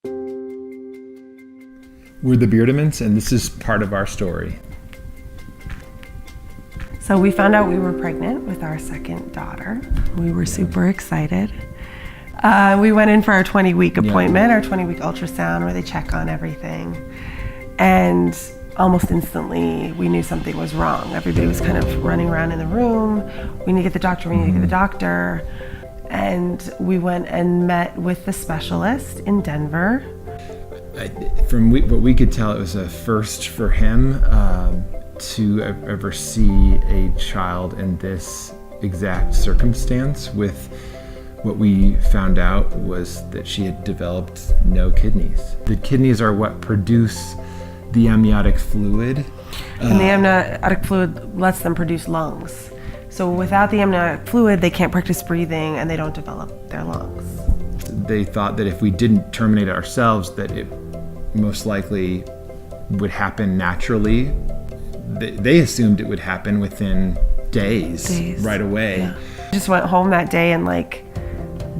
We're the Bierdemans, and this is part of our story. So we found out we were pregnant with our second daughter. We were super excited. We went in for our 20-week appointment, our 20-week ultrasound, where they check on everything. And almost instantly, we knew something was wrong. Everybody was kind of running around in the room. We need to get the doctor, we need to get the doctor. And we went and met with the specialist in Denver. From what we could tell, it was a first for him to ever see a child in this exact circumstance. With what we found out was that she had developed no kidneys. The kidneys are what produce the amniotic fluid. And the amniotic fluid lets them produce lungs. So without the amniotic fluid, they can't practice breathing and they don't develop their lungs. They thought that if we didn't terminate it ourselves, that it most likely would happen naturally. They assumed it would happen within days. Right away. Yeah. Just went home that day and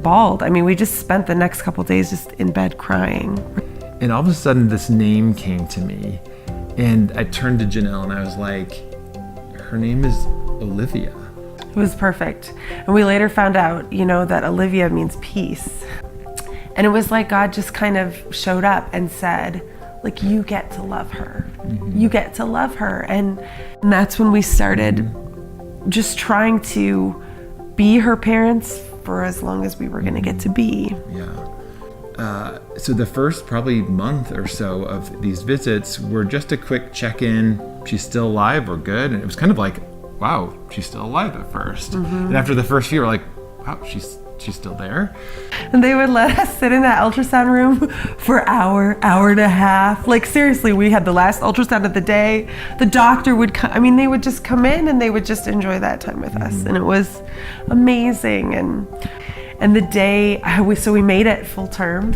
bawled. I mean, we just spent the next couple days just in bed crying. And all of a sudden this name came to me, and I turned to Janelle and I was like, her name is Olivia. It was perfect. And we later found out, that Olivia means peace. And it was like God just kind of showed up and said, you get to love her. You get to love her. And that's when we started just trying to be her parents for as long as we were going to get to be. Yeah. So the first probably month or so of these visits were just a quick check-in. She's still alive, we're good. And it was kind of like, wow, she's still alive at first. And after the first few, we're like, wow, she's still there. And they would let us sit in that ultrasound room for hour and a half. Seriously, we had the last ultrasound of the day. The doctor would come, they would just come in and they would just enjoy that time with us. And it was amazing. And the day, so we made it full term.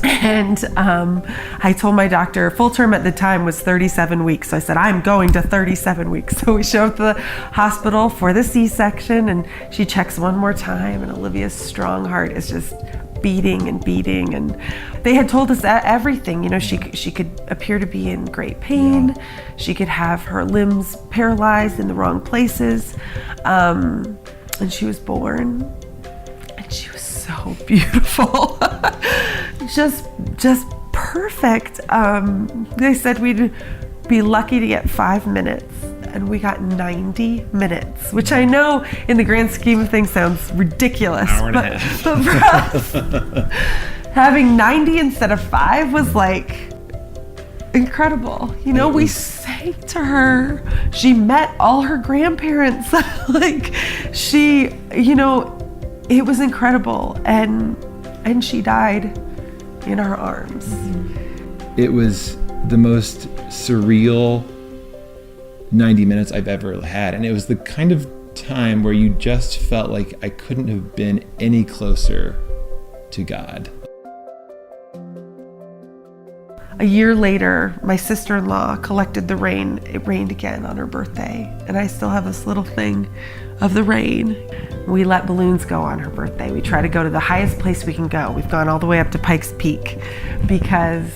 And I told my doctor, full term at the time was 37 weeks. So I said, I'm going to 37 weeks. So we show up to the hospital for the C-section, and she checks one more time, and Olivia's strong heart is just beating and beating. And they had told us everything. She could appear to be in great pain. She could have her limbs paralyzed in the wrong places. And she was born, and she was so beautiful. just perfect. They said we'd be lucky to get 5 minutes, and we got 90 minutes, which I know in the grand scheme of things sounds ridiculous. Hour and a half. But for us, having 90 instead of 5 was incredible. We sang to her. She met all her grandparents. It was incredible. And she died in our arms. It was the most surreal 90 minutes I've ever had. And it was the kind of time where you just felt like I couldn't have been any closer to God. A year later, my sister-in-law collected the rain. It rained again on her birthday. And I still have this little thing of the rain. We let balloons go on her birthday. We try to go to the highest place we can go. We've gone all the way up to Pikes Peak because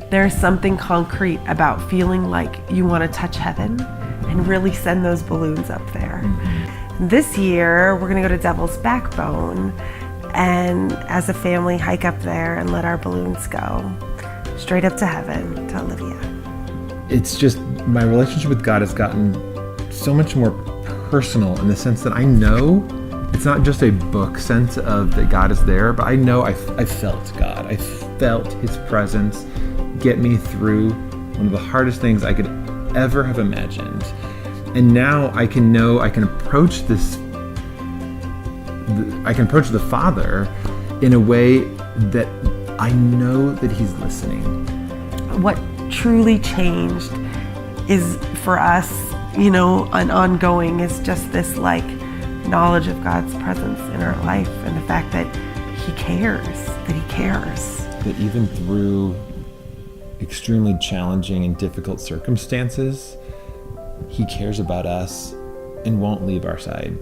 there's something concrete about feeling like you want to touch heaven and really send those balloons up there. This year, we're going to go to Devil's Backbone and as a family hike up there and let our balloons go straight up to heaven to Olivia. It's just, my relationship with God has gotten so much more personal in the sense that I know it's not just a book sense of that God is there, but I know I felt God. I felt his presence get me through one of the hardest things I could ever have imagined. And now I can approach the Father in a way that I know that he's listening. What truly changed is for us, an ongoing is just this knowledge of God's presence in our life and the fact that he cares. That even through extremely challenging and difficult circumstances, he cares about us and won't leave our side.